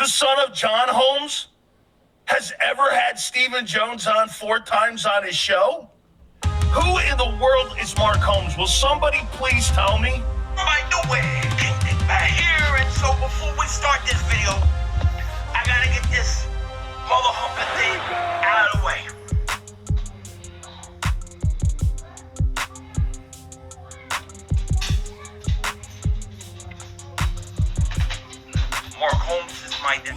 the son of John Holmes, has ever had Stephen Jones on 4 times on his show? Who in the world is Mark Holmes? Will somebody please tell me? Right away, right here. And so before we start this video, I gotta get this mother humping thing out of the way. Mark Holmes is my name.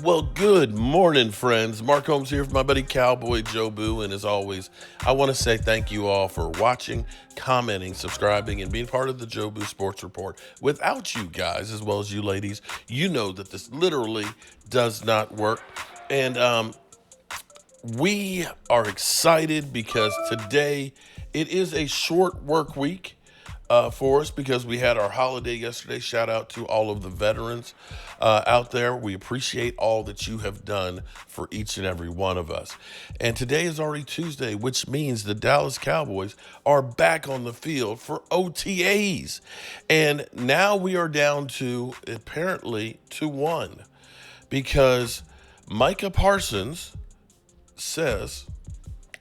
Well, good morning, friends. Mark Holmes here for my buddy Cowboy Joe Boo. And as always, I want to say thank you all for watching, commenting, subscribing, and being part of the Joe Boo Sports Report. Without you guys, as well as you ladies, you know that this literally does not work. And we are excited because today it is a short work week for us because we had our holiday yesterday. Shout out to all of the veterans out there. We appreciate all that you have done for each and every one of us. And today is already Tuesday, which means the Dallas Cowboys are back on the field for OTAs. And now we are down to apparently 2-1 because Micah Parsons says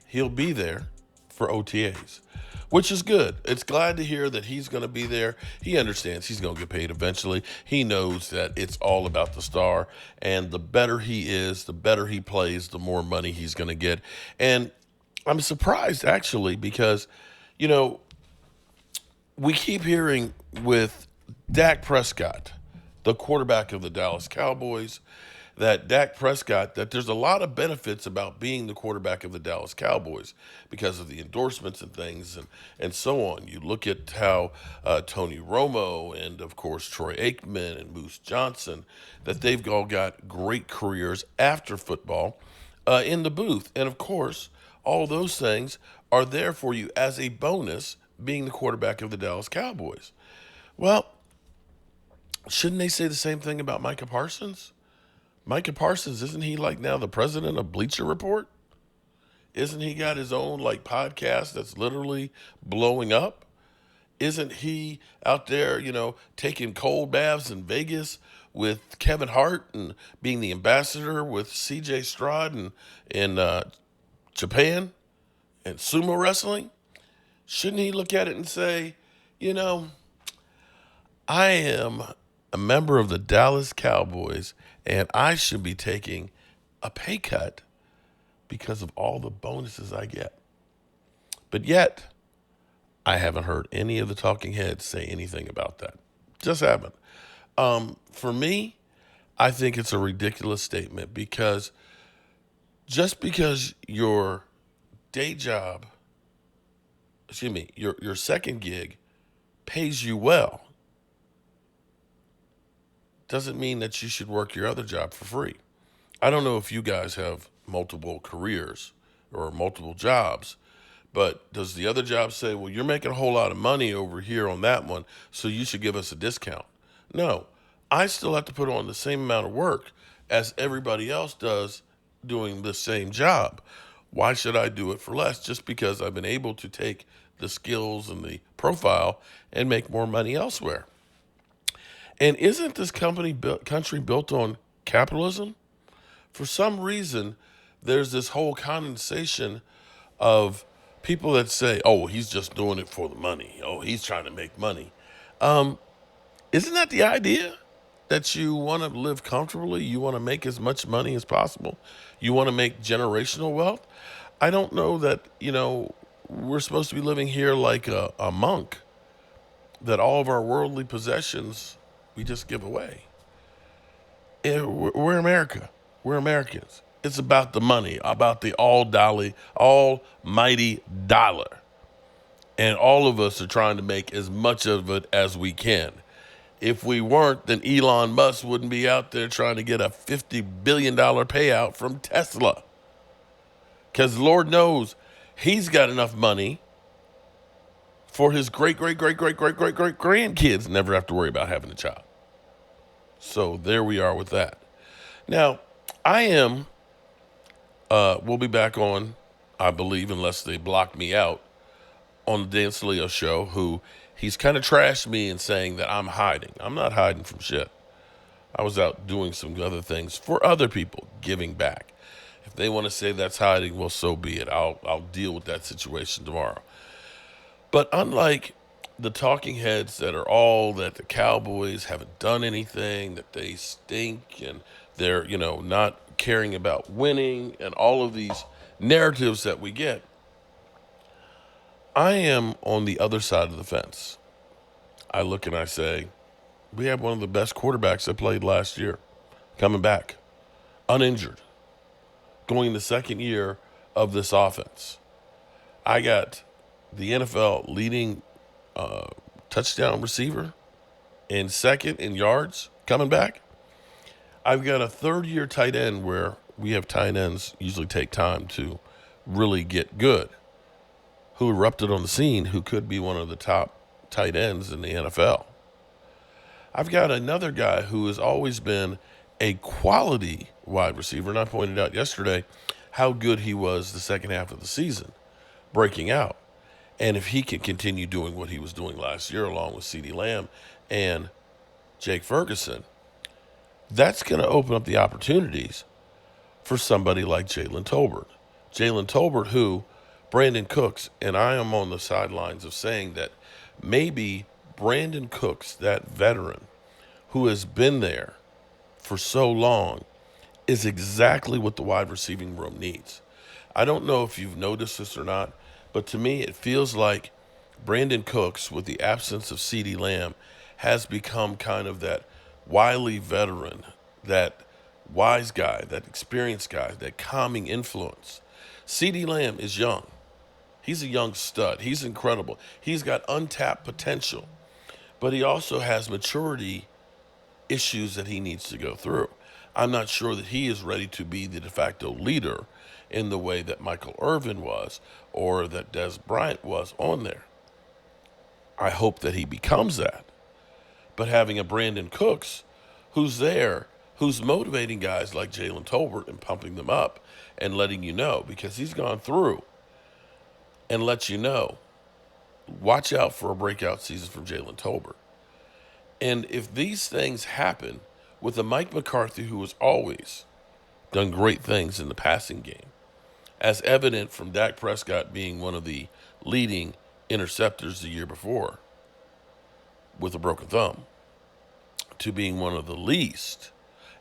he'll be there for OTAs, which is good. It's glad to hear that he's going to be there. He understands he's going to get paid eventually. He knows that it's all about the star, and the better he is, the better he plays, the more money he's going to get. And I'm surprised, actually, because, you know, we keep hearing with Dak Prescott, the quarterback of the Dallas Cowboys, that there's a lot of benefits about being the quarterback of the Dallas Cowboys because of the endorsements and things and so on. You look at how Tony Romo and, of course, Troy Aikman and Moose Johnson, that they've all got great careers after football in the booth. And, of course, all those things are there for you as a bonus being the quarterback of the Dallas Cowboys. Well, shouldn't they say the same thing about Micah Parsons? Micah Parsons, isn't he like now the president of Bleacher Report? Isn't he got his own like podcast that's literally blowing up? Isn't he out there, you know, taking cold baths in Vegas with Kevin Hart and being the ambassador with CJ Stroud in Japan and sumo wrestling? Shouldn't he look at it and say, you know, I am a member of the Dallas Cowboys, and I should be taking a pay cut because of all the bonuses I get. But yet, I haven't heard any of the talking heads say anything about that. Just haven't. For me, I think it's a ridiculous statement because just because your day job, your second gig pays you well, doesn't mean that you should work your other job for free. I don't know if you guys have multiple careers or multiple jobs, but does the other job say, well, you're making a whole lot of money over here on that one, so you should give us a discount? No, I still have to put on the same amount of work as everybody else does doing the same job. Why should I do it for less just because I've been able to take the skills and the profile and make more money elsewhere? And isn't this country built on capitalism? For some reason, there's this whole condensation of people that say, oh, he's just doing it for the money. Oh, he's trying to make money. Isn't that the idea? That you want to live comfortably? You want to make as much money as possible? You want to make generational wealth? I don't know that, you know, we're supposed to be living here like a monk, that all of our worldly possessions we just give away. We're America. We're Americans. It's about the money, about the almighty dollar. And all of us are trying to make as much of it as we can. If we weren't, then Elon Musk wouldn't be out there trying to get a $50 billion payout from Tesla. Because Lord knows he's got enough money for his great grandkids never have to worry about having a child. So there we are with that. Now, we'll be back on, I believe, unless they block me out, on the Dan Saleo show, who he's kind of trashed me in saying that I'm hiding. I'm not hiding from shit. I was out doing some other things for other people, giving back. If they want to say that's hiding, well, so be it. I'll deal with that situation tomorrow. But unlike the talking heads that are all that the Cowboys haven't done anything, that they stink, and they're, not caring about winning, and all of these narratives that we get, I am on the other side of the fence. I look and I say, we have one of the best quarterbacks that played last year coming back, uninjured, going the second year of this offense. I got the NFL leading touchdown receiver and second in yards coming back. I've got a third-year tight end where we have tight ends usually take time to really get good, who erupted on the scene, who could be one of the top tight ends in the NFL. I've got another guy who has always been a quality wide receiver, and I pointed out yesterday how good he was the second half of the season, breaking out. And if he can continue doing what he was doing last year along with CeeDee Lamb and Jake Ferguson, that's going to open up the opportunities for somebody like Jalen Tolbert. Jalen Tolbert, who Brandon Cooks, and I am on the sidelines of saying that maybe Brandon Cooks, that veteran who has been there for so long, is exactly what the wide receiving room needs. I don't know if you've noticed this or not, but to me it feels like Brandon Cooks, with the absence of CeeDee Lamb, has become kind of that wily veteran, that wise guy, that experienced guy, that calming influence. CeeDee Lamb is young. He's a young stud. He's incredible. He's got untapped potential, but he also has maturity issues that he needs to go through. I'm not sure that he is ready to be the de facto leader in the way that Michael Irvin was or that Des Bryant was on there. I hope that he becomes that. But having a Brandon Cooks who's there, who's motivating guys like Jalen Tolbert and pumping them up and letting you know, because he's gone through and let you know, watch out for a breakout season from Jalen Tolbert. And if these things happen with a Mike McCarthy who has always done great things in the passing game, as evident from Dak Prescott being one of the leading interceptors the year before with a broken thumb, to being one of the least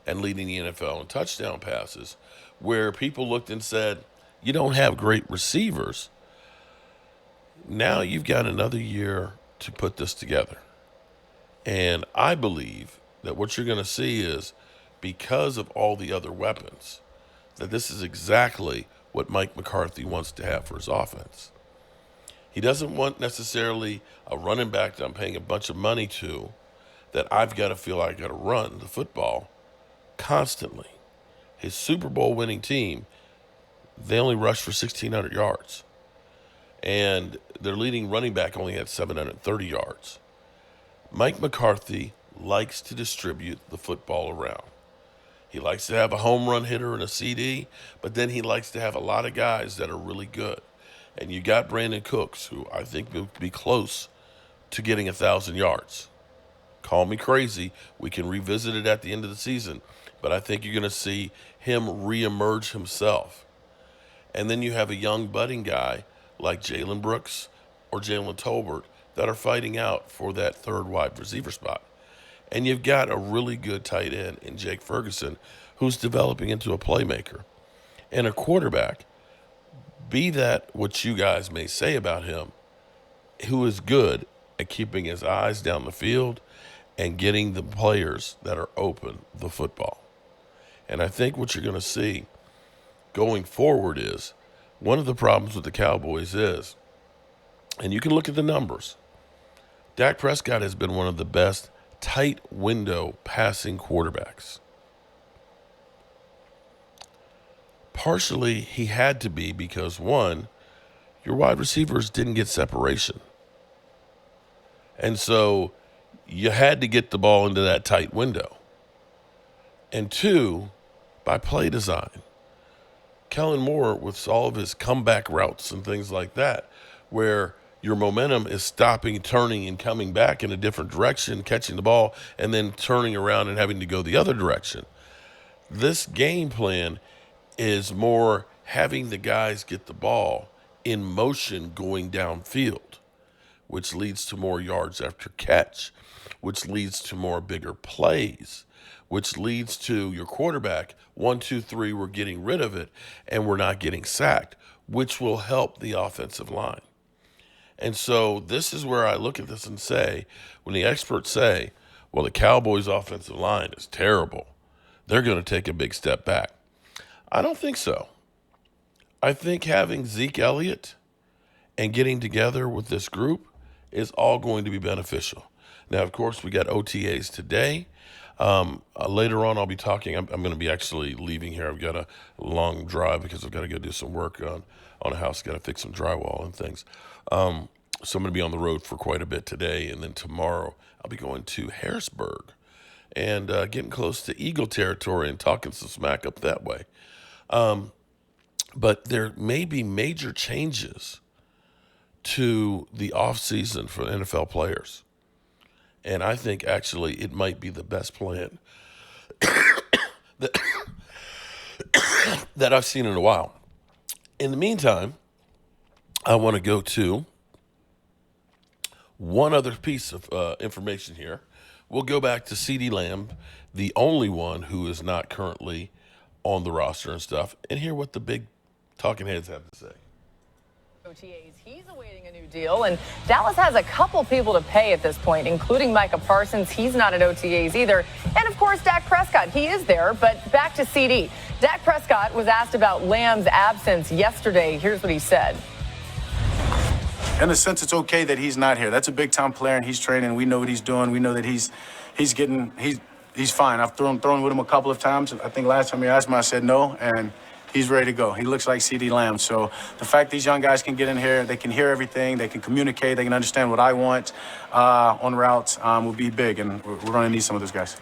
and leading the NFL in touchdown passes, where people looked and said, you don't have great receivers. Now you've got another year to put this together. And I believe that what you're going to see is, because of all the other weapons, that this is exactly what Mike McCarthy wants to have for his offense. He doesn't want necessarily a running back that I'm paying a bunch of money to, that I've got to feel like I got to run the football constantly. His Super Bowl winning team, they only rushed for 1,600 yards. And their leading running back only had 730 yards. Mike McCarthy likes to distribute the football around. He likes to have a home run hitter and a CD, but then he likes to have a lot of guys that are really good. And you got Brandon Cooks, who I think will be close to getting 1,000 yards. Call me crazy. We can revisit it at the end of the season. But I think you're going to see him reemerge himself. And then you have a young budding guy like Jalen Brooks or Jalen Tolbert that are fighting out for that third wide receiver spot. And you've got a really good tight end in Jake Ferguson who's developing into a playmaker. And a quarterback, be that what you guys may say about him, who is good at keeping his eyes down the field and getting the players that are open the football. And I think what you're going to see going forward is, one of the problems with the Cowboys is, and you can look at the numbers, Dak Prescott has been one of the best tight window passing quarterbacks. Partially, he had to be because, one, your wide receivers didn't get separation. And so you had to get the ball into that tight window. And two, by play design. Kellen Moore, with all of his comeback routes and things like that, where your momentum is stopping, turning, and coming back in a different direction, catching the ball, and then turning around and having to go the other direction. This game plan is more having the guys get the ball in motion going downfield, which leads to more yards after catch, which leads to more bigger plays, which leads to your quarterback, 1, 2, 3, we're getting rid of it, and we're not getting sacked, which will help the offensive line. And so this is where I look at this and say, when the experts say, well, the Cowboys' offensive line is terrible, they're going to take a big step back. I don't think so. I think having Zeke Elliott and getting together with this group is all going to be beneficial. Now, of course, we got OTAs today. Later on, I'll be talking. I'm going to be actually leaving here. I've got a long drive because I've got to go do some work on a house. Got to fix some drywall and things. So I'm going to be on the road for quite a bit today. And then tomorrow, I'll be going to Harrisburg and getting close to Eagle territory and talking some smack up that way. But there may be major changes to the offseason for NFL players. And I think actually it might be the best plan that I've seen in a while. In the meantime, I want to go to one other piece of information here. We'll go back to CeeDee Lamb, the only one who is not currently on the roster and stuff, and hear what the big talking heads have to say. OTAs, he's awaiting a new deal, and Dallas has a couple people to pay at this point, including Micah Parsons. He's not at OTAs either. And, of course, Dak Prescott. He is there, but back to CeeDee. Dak Prescott was asked about Lamb's absence yesterday. Here's what he said. In a sense, it's okay that he's not here. That's a big-time player, and he's training. We know what he's doing. We know that he's fine. I've thrown with him a couple of times. I think last time he asked me, I said no, and he's ready to go. He looks like CeeDee Lamb. So the fact these young guys can get in here, they can hear everything, they can communicate, they can understand what I want on routes will be big, and we're going to need some of those guys.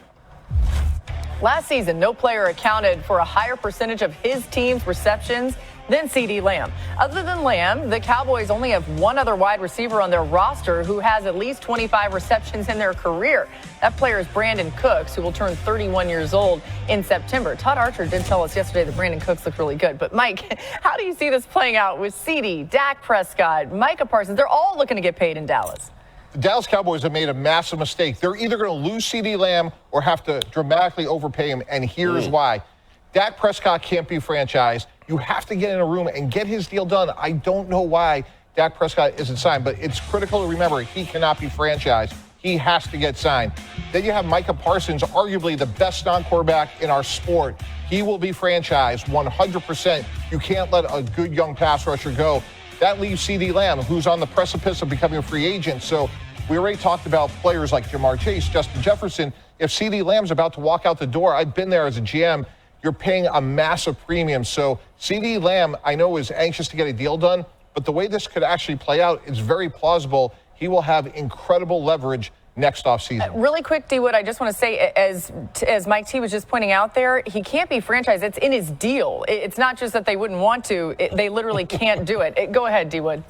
Last season, no player accounted for a higher percentage of his team's receptions than CeeDee Lamb. Other than Lamb, the Cowboys only have one other wide receiver on their roster who has at least 25 receptions in their career. That player is Brandon Cooks, who will turn 31 years old in September. Todd Archer did tell us yesterday that Brandon Cooks looked really good. But, Mike, how do you see this playing out with CeeDee, Dak Prescott, Micah Parsons? They're all looking to get paid in Dallas. The Dallas Cowboys have made a massive mistake. They're either going to lose CeeDee Lamb or have to dramatically overpay him, and here's why. Dak Prescott can't be franchised. You have to get in a room and get his deal done. I don't know why Dak Prescott isn't signed, but it's critical to remember he cannot be franchised. He has to get signed. Then you have Micah Parsons, arguably the best non-quarterback in our sport. He will be franchised 100%. You can't let a good young pass rusher go. That leaves CeeDee Lamb, who's on the precipice of becoming a free agent. So we already talked about players like Jamar Chase, Justin Jefferson. If CeeDee Lamb's about to walk out the door, I've been there as a GM, you're paying a massive premium. So CeeDee Lamb, I know, is anxious to get a deal done, but the way this could actually play out is very plausible. He will have incredible leverage next offseason. Really quick, D. Wood, I just want to say, as Mike T was just pointing out there, he can't be franchised. It's in his deal. It's not just that they wouldn't want to. They literally can't do it. Go ahead, D. Wood.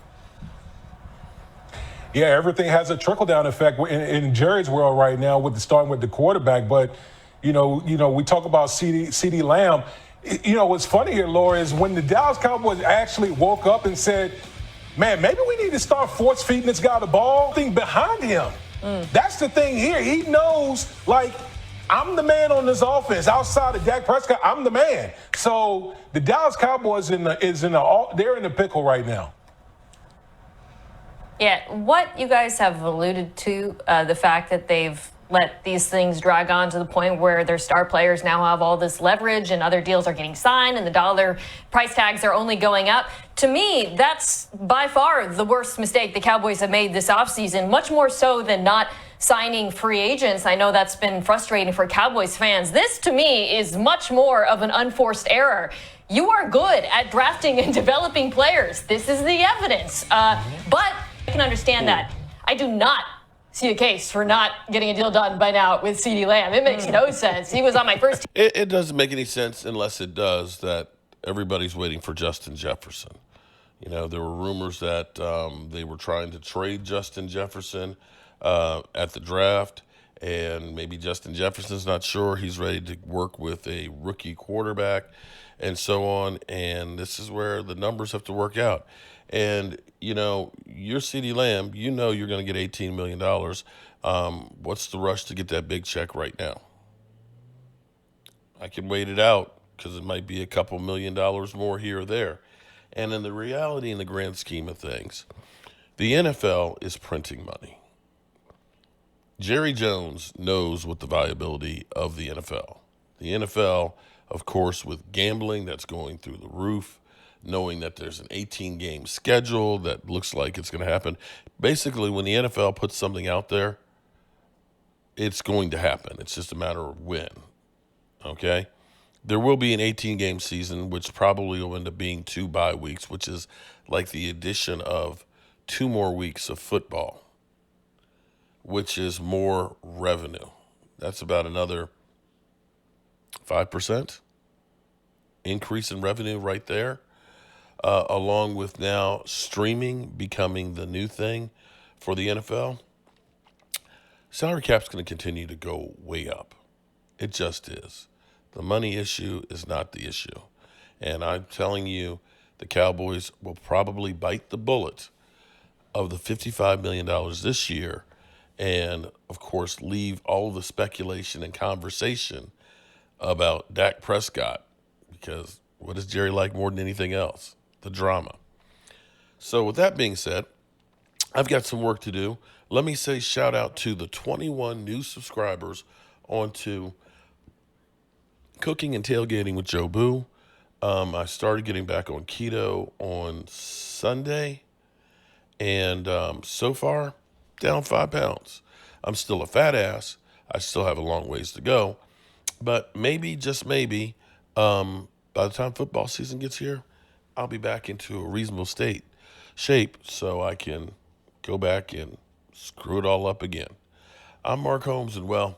Yeah, everything has a trickle-down effect in Jerry's world right now, starting with the quarterback. But, you know, we talk about CeeDee Lamb. You know, what's funny here, Laura, is when the Dallas Cowboys actually woke up and said, man, maybe we need to start force-feeding this guy the ball, thing behind him. That's the thing here. He knows, like, I'm the man on this offense. Outside of Dak Prescott, I'm the man. So the Dallas Cowboys they're in the pickle right now. Yeah, what you guys have alluded to, the fact that they've let these things drag on to the point where their star players now have all this leverage and other deals are getting signed and the dollar price tags are only going up. To me, that's by far the worst mistake the Cowboys have made this offseason, much more so than not signing free agents. I know that's been frustrating for Cowboys fans. This, to me, is much more of an unforced error. You are good at drafting and developing players. This is the evidence. But I can understand that. I do not see a case for not getting a deal done by now with CeeDee Lamb. It makes no sense. He was on my first team. It doesn't make any sense unless it does that everybody's waiting for Justin Jefferson. You know, there were rumors that they were trying to trade Justin Jefferson at the draft, and maybe Justin Jefferson's not sure he's ready to work with a rookie quarterback and so on. And this is where the numbers have to work out. And, you know, you're CeeDee Lamb, you know you're going to get $18 million. What's the rush to get that big check right now? I can wait it out because it might be a couple $1 million more here or there. And in the reality, in the grand scheme of things, the NFL is printing money. Jerry Jones knows what the viability of the NFL. The NFL, of course, with gambling that's going through the roof, knowing that there's an 18-game schedule that looks like it's going to happen. Basically, when the NFL puts something out there, it's going to happen. It's just a matter of when, okay? There will be an 18-game season, which probably will end up being 2 bye weeks, which is like the addition of 2 more weeks of football, which is more revenue. That's about another 5% increase in revenue right there, along with now streaming becoming the new thing for the NFL. Salary cap's going to continue to go way up. It just is. The money issue is not the issue. And I'm telling you, the Cowboys will probably bite the bullet of the $55 million this year and, of course, leave all the speculation and conversation about Dak Prescott, because what does Jerry like more than anything else? The drama. So with that being said, I've got some work to do. Let me say shout out to the 21 new subscribers onto Cooking and Tailgating with Joe Boo. I started getting back on keto on Sunday, and so far, down 5 pounds. I'm still a fat ass. I still have a long ways to go, but maybe, just maybe, by the time football season gets here, I'll be back into a reasonable shape, so I can go back and screw it all up again. I'm Mark Holmes, and well,